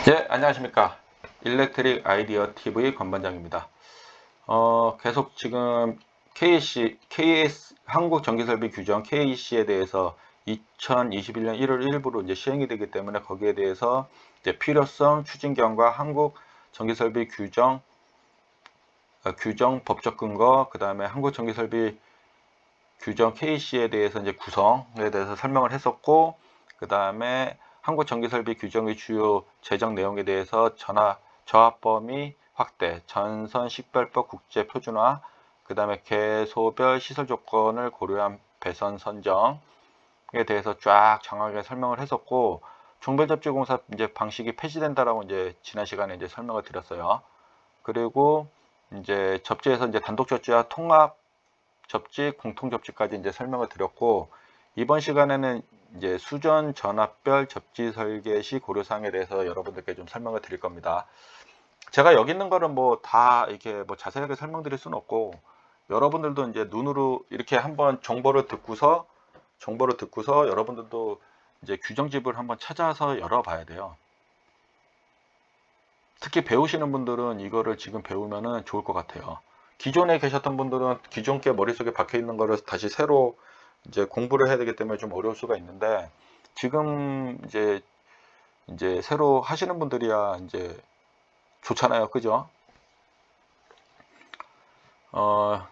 네, 안녕하십니까. 일렉트릭 아이디어 TV 권반장입니다. 계속 지금 KS, 한국전기설비 규정 KEC에 대해서 2021년 1월 1일부로 이제 시행이 되기 때문에 거기에 대해서 이제 필요성, 추진경과 한국전기설비 규정 법적 근거, 그 다음에 한국전기설비 규정 KEC에 대해서 이제 구성에 대해서 설명을 했었고, 그 다음에 한국전기설비 규정의 주요 제정 내용에 대해서 저압 범위 확대, 전선 식별법 국제 표준화, 그 다음에 개소별 시설 조건을 고려한 배선 선정에 대해서 쫙 장하게 설명을 했었고, 종별접지공사 이제 방식이 폐지된다라고 이제 지난 시간에 이제 설명을 드렸어요. 그리고 이제 접지에서 이제 단독 접지와 통합 접지, 공통 접지까지 이제 설명을 드렸고, 이번 시간에는 이제 수전 전압별 접지 설계 시 고려사항에 대해서 여러분들께 좀 설명을 드릴 겁니다. 제가 여기 있는 거는 뭐 다 이렇게 뭐 자세하게 설명드릴 수는 없고, 여러분들도 이제 눈으로 이렇게 한번 정보를 듣고서 여러분들도 이제 규정집을 한번 찾아서 열어봐야 돼요. 특히 배우시는 분들은 이거를 지금 배우면은 좋을 것 같아요. 기존에 계셨던 분들은 기존 게 머릿속에 박혀 있는 거를 다시 새로 이제 공부를 해야 되기 때문에 좀 어려울 수가 있는데, 지금 이제 새로 하시는 분들이야 이제 좋잖아요. 그죠? 어,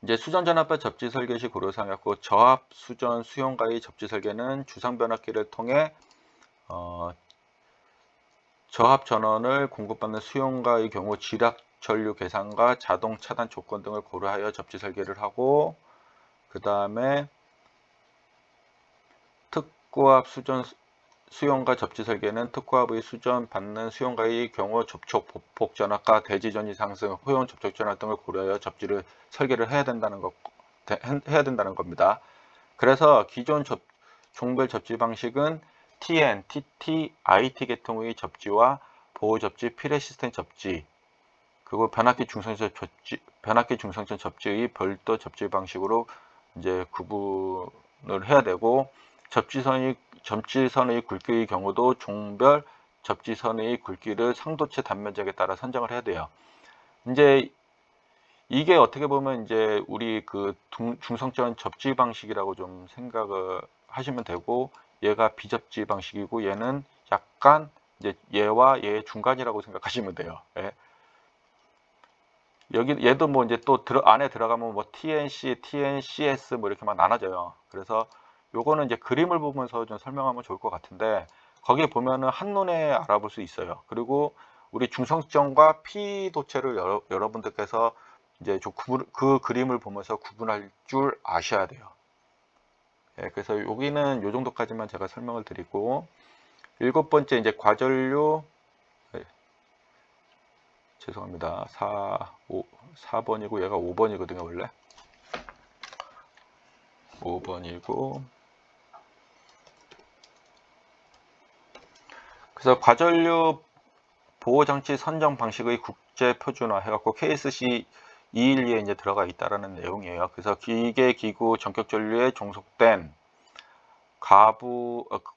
이제 수전 전압과 접지 설계 시 고려사항이었고, 저압 수전 수용가의 접지 설계는 주상 변압기를 통해 저압 전원을 공급받는 수용가의 경우 지락 전류 계산과 자동 차단 조건 등을 고려하여 접지 설계를 하고, 그 다음에 특고압 수전 수용가 접지 설계는 특고압의 수전 받는 수용가의 경우 접촉 보폭 전압과 대지 전위 상승, 호연 접촉 전압 등을 고려하여 접지를 설계를 해야 된다는 겁니다. 그래서 기존 종별 접지 방식은 TN, TT, IT 계통의 접지와 보호 접지, 피레 시스템 접지, 그리고 변압기 중성전 접지의 별도 접지 방식으로 이제 구분을 해야 되고, 접지선의 굵기의 경우도 종별 접지선의 굵기를 상도체 단면적에 따라 선정을 해야 돼요. 이제 이게 어떻게 보면 이제 우리 그 중성전 접지 방식이라고 좀 생각을 하시면 되고, 얘가 비접지 방식이고 얘는 약간 이제 얘와 얘의 중간이라고 생각하시면 돼요. 예. 여기 얘도 뭐 이제 또 안에 들어가면 뭐 TNC, TNCS 뭐 이렇게 막 나눠져요. 그래서 요거는 이제 그림을 보면서 좀 설명하면 좋을 것 같은데, 거기에 보면은 한눈에 알아볼 수 있어요. 그리고 우리 중성점과 P 도체를 여러분들께서 이제 그 그림을 보면서 구분할 줄 아셔야 돼요. 예, 그래서 여기는 요 정도까지만 제가 설명을 드리고, 일곱 번째 이제 과전류, 예, 죄송합니다. 4번이고 얘가 5번이거든요, 원래. 5번이고. 그래서 과전류 보호장치 선정 방식의 국제 표준화 해갖고 KSC 212에 이제 들어가 있다라는 내용이에요. 그래서 기계기구 전격전류에 종속된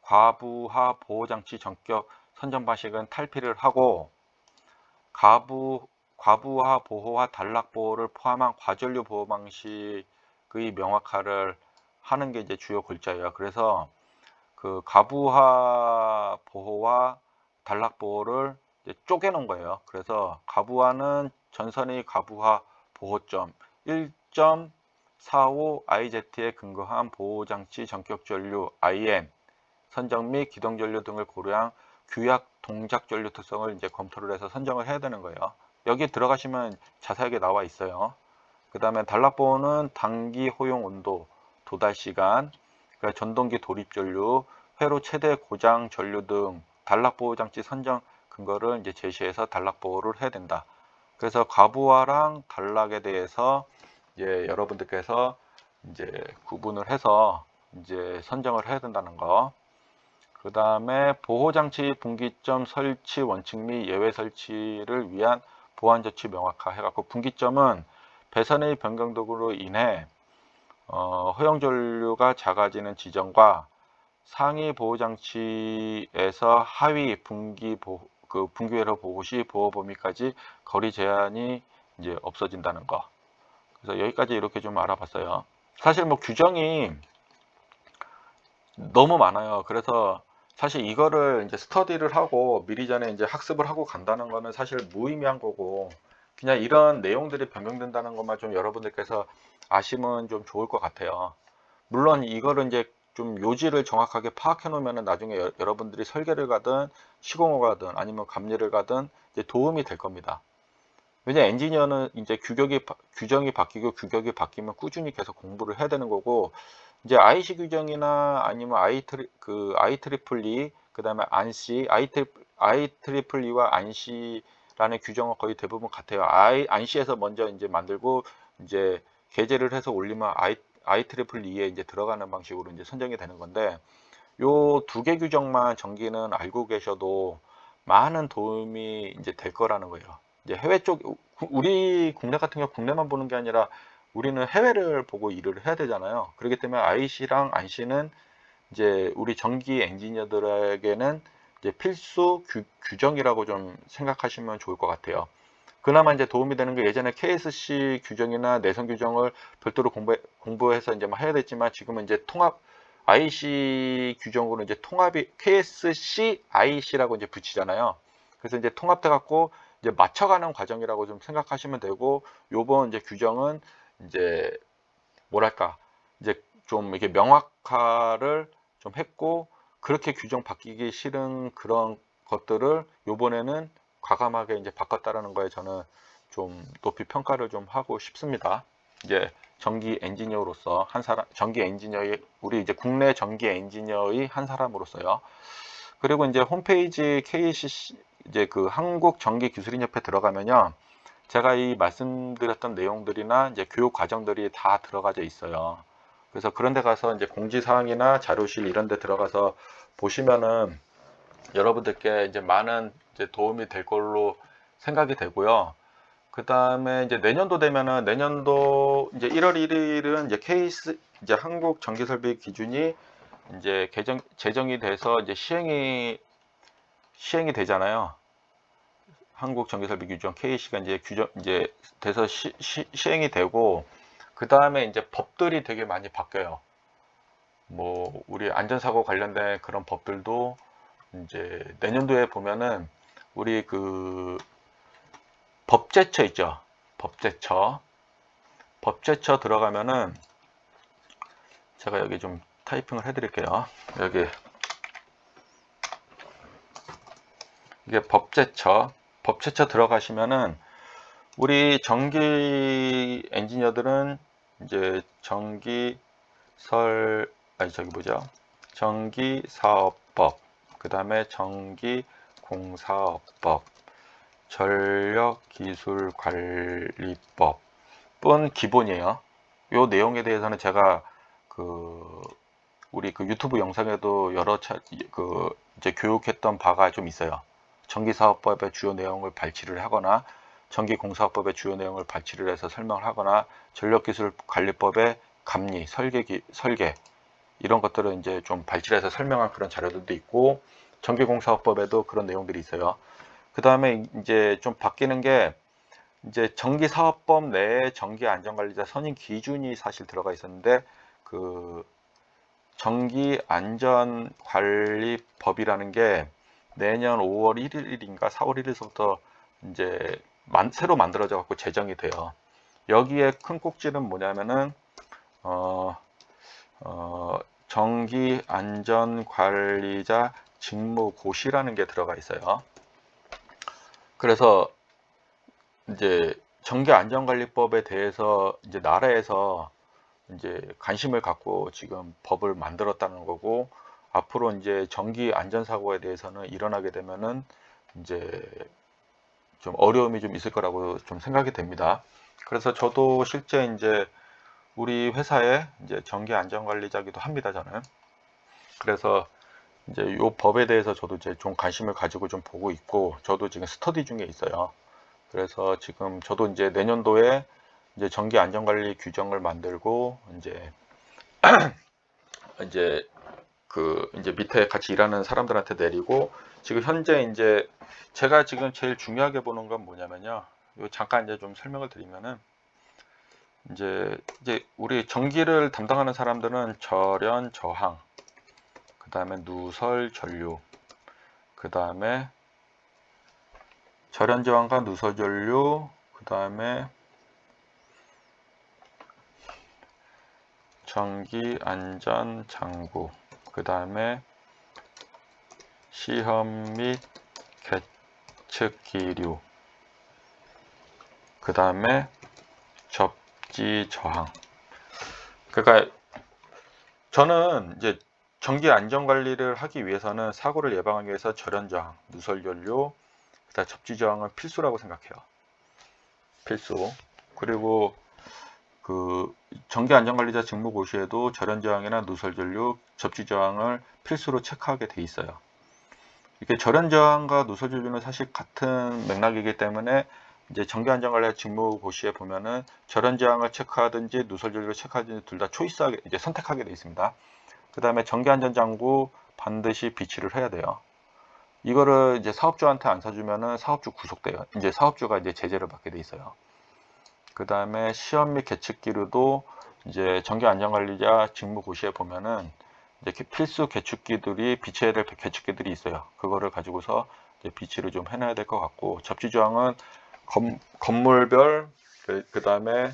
과부하 보호장치 전격 선정 방식은 탈피를 하고, 과부하 보호와 단락 보호를 포함한 과전류 보호 방식의 명확화를 하는 게 이제 주요 골자예요. 그래서 그 과부하 보호와 단락 보호를 이제 쪼개놓은 거예요. 그래서 과부하는 전선의 과부하 보호점 1.45 IZ에 근거한 보호장치 전격전류 IN 선정 및 기동전류 등을 고려한 규약 동작전류 특성을 이제 검토를 해서 선정을 해야 되는 거예요. 여기 들어가시면 자세하게 나와 있어요. 그 다음에 단락보호는 단기 호용 온도, 도달 시간, 그러니까 전동기 돌입전류, 회로 최대 고장 전류 등 단락보호 장치 선정 근거를 이제 제시해서 단락보호를 해야 된다. 그래서 과부하랑 단락에 대해서 이제 여러분들께서 이제 구분을 해서 이제 선정을 해야 된다는 거. 그 다음에 보호장치 분기점 설치 원칙 및 예외 설치를 위한 보안 조치 명확화 해갖고, 분기점은 배선의 변경 등으로 인해 허용 전류가 작아지는 지점과 상위 보호 장치에서 하위 분기 외로 보호 시 보호 범위까지 거리 제한이 이제 없어진다는 거. 그래서 여기까지 이렇게 좀 알아봤어요. 사실 뭐 규정이 너무 많아요. 그래서 사실 이거를 이제 스터디를 하고 미리 전에 이제 학습을 하고 간다는 거는 사실 무의미한 거고, 그냥 이런 내용들이 변경된다는 것만 좀 여러분들께서 아시면 좀 좋을 것 같아요. 물론 이거를 이제 좀 요지를 정확하게 파악해 놓으면 나중에 여러분들이 설계를 가든 시공을 가든 아니면 감리를 가든 이제 도움이 될 겁니다. 왜냐, 엔지니어는 이제 규정이 바뀌고 규격이 바뀌면 꾸준히 계속 공부를 해야 되는 거고, 이제 IC 규정이나 아니면 IEEE, 그 다음에 안시, IEEE와 안시라는 규정은 거의 대부분 같아요. 안시에서 먼저 이제 만들고, 이제 게재를 해서 올리면 IEEE에 이제 들어가는 방식으로 이제 선정이 되는 건데, 요 두 개 규정만 정기는 알고 계셔도 많은 도움이 이제 될 거라는 거예요. 이제 해외 쪽, 우리 국내 같은 경우 국내만 보는 게 아니라 우리는 해외를 보고 일을 해야 되잖아요. 그렇기 때문에 IC랑 안C는 이제 우리 전기 엔지니어들에게는 이제 필수 규정이라고 좀 생각하시면 좋을 것 같아요. 그나마 이제 도움이 되는 게, 예전에 KSC 규정이나 내선 규정을 별도로 공부해서 이제 막 해야 됐지만, 지금은 이제 IC 규정으로 이제 통합이 KSC IC라고 이제 붙이잖아요. 그래서 이제 통합해 갖고 이제 맞춰가는 과정이라고 좀 생각하시면 되고, 요번 이제 규정은 이제 뭐랄까, 이제 좀 이렇게 명확화를 좀 했고, 그렇게 규정 바뀌기 싫은 그런 것들을 요번에는 과감하게 이제 바꿨다라는 거에 저는 좀 높이 평가를 좀 하고 싶습니다. 이제 전기 엔지니어로서 한 사람, 우리 이제 국내 전기 엔지니어의 한 사람으로서요. 그리고 이제 홈페이지 KCC, 이제 그 한국전기기술인협회 들어가면요, 제가 이 말씀드렸던 내용들이나 이제 교육 과정들이 다 들어가져 있어요. 그래서 그런 데 가서 이제 공지사항이나 자료실 이런 데 들어가서 보시면은 여러분들께 이제 많은 이제 도움이 될 걸로 생각이 되고요. 그 다음에 이제 내년도 되면은, 내년도 이제 1월 1일은 이제 이제 한국 전기설비 기준이 이제 제정이 돼서 이제 시행이 되잖아요. 한국 전기설비 규정 KC가 이제 돼서 시행이 되고, 그 다음에 이제 법들이 되게 많이 바뀌어요. 뭐 우리 안전사고 관련된 그런 법들도 이제 내년도에 보면은, 우리 그 법제처 있죠. 법제처 들어가면은, 제가 여기 좀 타이핑을 해드릴게요. 여기 이게 법제처 들어가시면은, 우리 전기 엔지니어들은 이제 전기사업법, 그 다음에 전기공사업법, 전력기술관리법은 기본이에요. 요 내용에 대해서는 제가 우리 유튜브 영상에도 여러 이제 교육했던 바가 좀 있어요. 전기사업법의 주요 내용을 발췌를 하거나, 전기공사업법의 주요 내용을 발췌를 해서 설명을 하거나, 전력기술관리법의 감리, 설계 이런 것들을 이제 좀 발췌해서 설명한 그런 자료들도 있고, 전기공사업법에도 그런 내용들이 있어요. 그 다음에 이제 좀 바뀌는 게, 이제 전기사업법 내에 전기안전관리자 선임 기준이 사실 들어가 있었는데, 그 전기안전관리법이라는 게 내년 5월 1일인가 4월 1일부터 이제 새로 만들어져 갖고 제정이 돼요. 여기에 큰 꼭지는 뭐냐면은 전기안전관리자 직무고시라는 게 들어가 있어요. 그래서 이제 전기안전관리법에 대해서 이제 나라에서 이제 관심을 갖고 지금 법을 만들었다는 거고, 앞으로 이제 전기 안전사고에 대해서는 일어나게 되면은 이제 좀 어려움이 좀 있을 거라고 좀 생각이 됩니다. 그래서 저도 실제 이제 우리 회사에 이제 전기 안전관리자기도 합니다, 저는. 그래서 이제 요 법에 대해서 저도 이제 좀 관심을 가지고 좀 보고 있고, 저도 지금 스터디 중에 있어요. 그래서 지금 저도 이제 내년도에 이제 전기 안전관리 규정을 만들고, 이제 이제 밑에 같이 일하는 사람들한테 내리고, 지금 현재 이제 제가 지금 제일 중요하게 보는 건 뭐냐면요. 요 잠깐 이제 좀 설명을 드리면은, 이제 우리 전기를 담당하는 사람들은 절연, 저항, 그 다음에 누설, 전류, 그 다음에 절연 저항과 누설 전류, 그 다음에 전기 안전 장구, 그 다음에 시험 및 계측 기류, 그 다음에 접지 저항. 그러니까 저는 이제 전기 안전 관리를 하기 위해서는, 사고를 예방하기 위해서 절연 저항, 누설 전류, 그다음 접지 저항은 필수라고 생각해요. 필수. 그리고 그 전기 안전관리자 직무 고시에도 절연 저항이나 누설 전류, 접지 저항을 필수로 체크하게 돼 있어요. 이게 절연 저항과 누설 전류는 사실 같은 맥락이기 때문에, 이제 전기 안전관리자 직무 고시에 보면은 절연 저항을 체크하든지 누설 전류를 체크하든지 둘 다 초이스하게 이제 선택하게 돼 있습니다. 그 다음에 전기 안전 장구 반드시 비치를 해야 돼요. 이거를 이제 사업주한테 안 사주면은 사업주 구속돼요. 이제 사업주가 이제 제재를 받게 돼 있어요. 그 다음에 시험 및 계측 기류도 이제 전기 안전관리자 직무 고시에 보면은 이제 필수 계측기들이, 비치해야 될 계측기들이 있어요. 그거를 가지고서 이제 비치를 좀 해놔야 될 것 같고, 접지 저항은 건물별, 그 다음에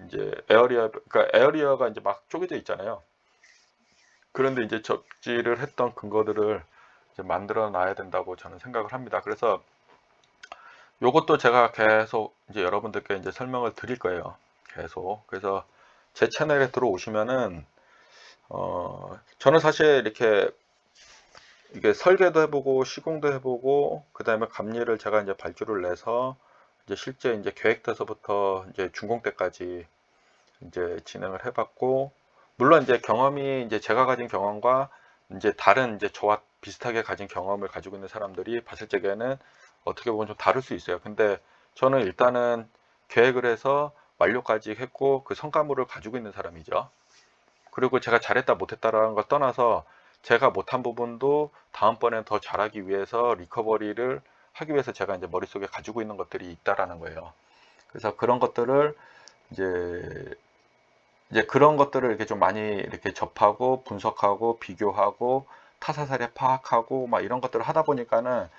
이제 에어리어, 그러니까 에어리어가 이제 막 쪼개져 있잖아요. 그런데 이제 접지를 했던 근거들을 이제 만들어 놔야 된다고 저는 생각을 합니다. 그래서 요것도 제가 계속 이제 여러분들께 이제 설명을 드릴 거예요. 계속. 그래서 제 채널에 들어오시면은, 저는 사실 이게 설계도 해보고 시공도 해보고, 그 다음에 감리를 제가 이제 발주를 내서 이제 실제 이제 계획돼서부터 이제 준공 때까지 이제 진행을 해봤고, 물론 이제 경험이, 이제 제가 가진 경험과 이제 다른 이제 저와 비슷하게 가진 경험을 가지고 있는 사람들이 봤을 적에는 어떻게 보면 좀 다를 수 있어요. 근데 저는 일단은 계획을 해서 완료까지 했고, 그 성과물을 가지고 있는 사람이죠. 그리고 제가 잘했다 못했다라는 걸 떠나서, 제가 못한 부분도 다음번에 더 잘하기 위해서 리커버리를 하기 위해서 제가 이제 머릿속에 가지고 있는 것들이 있다라는 거예요. 그래서 그런 것들을 이제 그런 것들을 이렇게 좀 많이 이렇게 접하고 분석하고 비교하고 타사 사례 파악하고 막 이런 것들을 하다 보니까는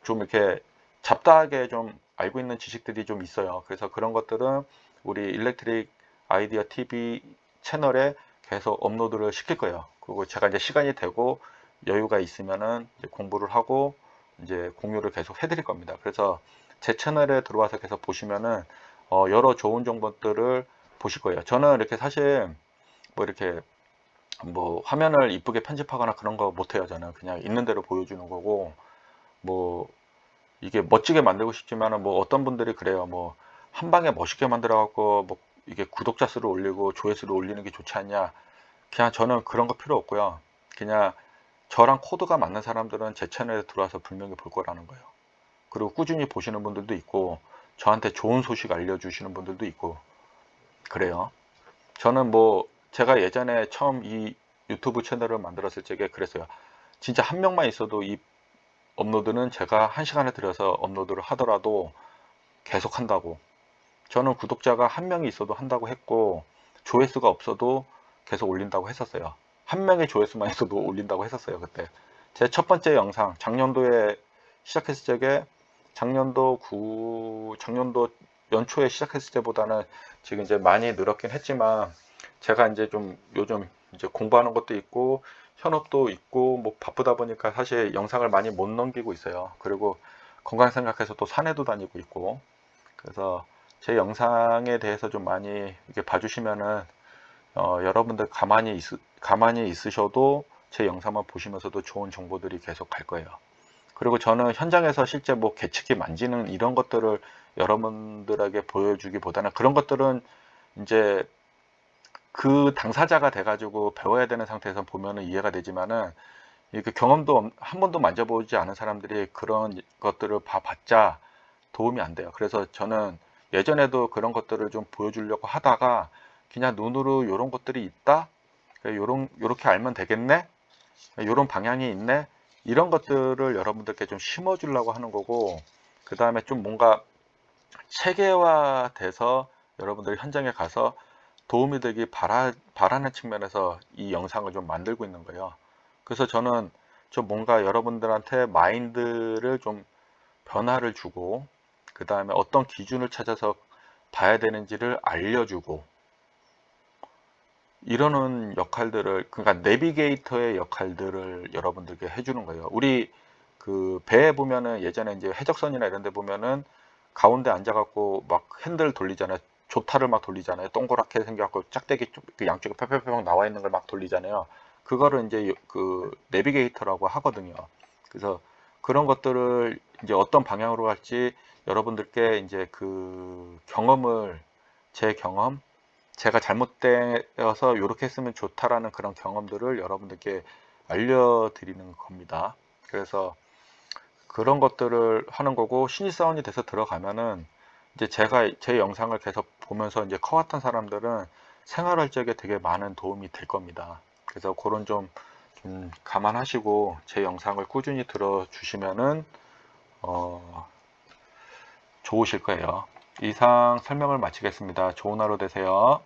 좀 이렇게 잡다하게 좀 알고 있는 지식들이 좀 있어요. 그래서 그런 것들은 우리 일렉트릭 아이디어 TV 채널에 계속 업로드를 시킬 거예요. 그리고 제가 이제 시간이 되고 여유가 있으면은 이제 공부를 하고 이제 공유를 계속 해드릴 겁니다. 그래서 제 채널에 들어와서 계속 보시면은 여러 좋은 정보들을 보실 거예요. 저는 이렇게 사실 뭐 이렇게 뭐 화면을 이쁘게 편집하거나 그런 거 못해요. 저는 그냥 있는 대로 보여주는 거고, 뭐 이게 멋지게 만들고 싶지만은, 뭐 어떤 분들이 그래요. 뭐 한 방에 멋있게 만들어 갖고 뭐 이게 구독자 수를 올리고 조회수를 올리는 게 좋지 않냐. 그냥 저는 그런 거 필요 없고요. 그냥 저랑 코드가 맞는 사람들은 제 채널에 들어와서 분명히 볼 거라는 거예요. 그리고 꾸준히 보시는 분들도 있고, 저한테 좋은 소식 알려주시는 분들도 있고 그래요. 저는 뭐 제가 예전에 처음 이 유튜브 채널을 만들었을 적에 그랬어요. 진짜 한 명만 있어도 이 업로드는 제가 한 시간을 들여서 업로드를 하더라도 계속 한다고. 저는 구독자가 한 명이 있어도 한다고 했고, 조회수가 없어도 계속 올린다고 했었어요. 한 명의 조회수만 있어도 올린다고 했었어요, 그때. 제 첫 번째 영상, 작년도에 시작했을 적에, 작년도 연초에 시작했을 때보다는 지금 이제 많이 늘었긴 했지만, 제가 이제 좀 요즘 이제 공부하는 것도 있고, 현업도 있고, 뭐 바쁘다 보니까 사실 영상을 많이 못 넘기고 있어요. 그리고 건강 생각해서 또 산에도 다니고 있고, 그래서 제 영상에 대해서 좀 많이 이렇게 봐주시면은, 여러분들 가만히 있으셔도 제 영상만 보시면서도 좋은 정보들이 계속 갈 거예요. 그리고 저는 현장에서 실제 뭐 계측기 만지는 이런 것들을 여러분들에게 보여주기보다는, 그런 것들은 이제 그 당사자가 돼가지고 배워야 되는 상태에서 보면은 이해가 되지만은, 이렇게 경험도 한 번도 만져보지 않은 사람들이 그런 것들을 봐봤자 도움이 안 돼요. 그래서 저는 예전에도 그런 것들을 좀 보여주려고 하다가, 그냥 눈으로 이런 것들이 있다, 요렇게 알면 되겠네, 이런 방향이 있네. 이런 것들을 여러분들께 좀 심어 주려고 하는 거고, 그 다음에 좀 뭔가 체계화돼서 여러분들이 현장에 가서 도움이 되길 바라는 측면에서 이 영상을 좀 만들고 있는 거예요. 그래서 저는 좀 뭔가 여러분들한테 마인드를 좀 변화를 주고, 그 다음에 어떤 기준을 찾아서 봐야 되는지를 알려주고, 이러는 역할들을, 그러니까 내비게이터의 역할들을 여러분들께 해주는 거예요. 우리 그 배에 보면은 예전에 이제 해적선이나 이런 데 보면은 가운데 앉아갖고 막 핸들 돌리잖아요. 조타를 막 돌리잖아요. 동그랗게 생겨갖고 짝대기 그 양쪽에 펴펴펴 나와 있는 걸 막 돌리잖아요. 그거를 이제 그 내비게이터라고 하거든요. 그래서 그런 것들을 이제 어떤 방향으로 갈지 여러분들께 이제 그 경험을, 제 경험, 제가 잘못되어서 이렇게 했으면 좋다라는 그런 경험들을 여러분들께 알려드리는 겁니다. 그래서 그런 것들을 하는 거고, 신입사원이 돼서 들어가면은 이제 제가 제 영상을 계속 보면서 이제 커왔던 사람들은 생활할 적에 되게 많은 도움이 될 겁니다. 그래서 그런 좀 감안하시고 제 영상을 꾸준히 들어주시면은 좋으실 거예요. 이상 설명을 마치겠습니다. 좋은 하루 되세요.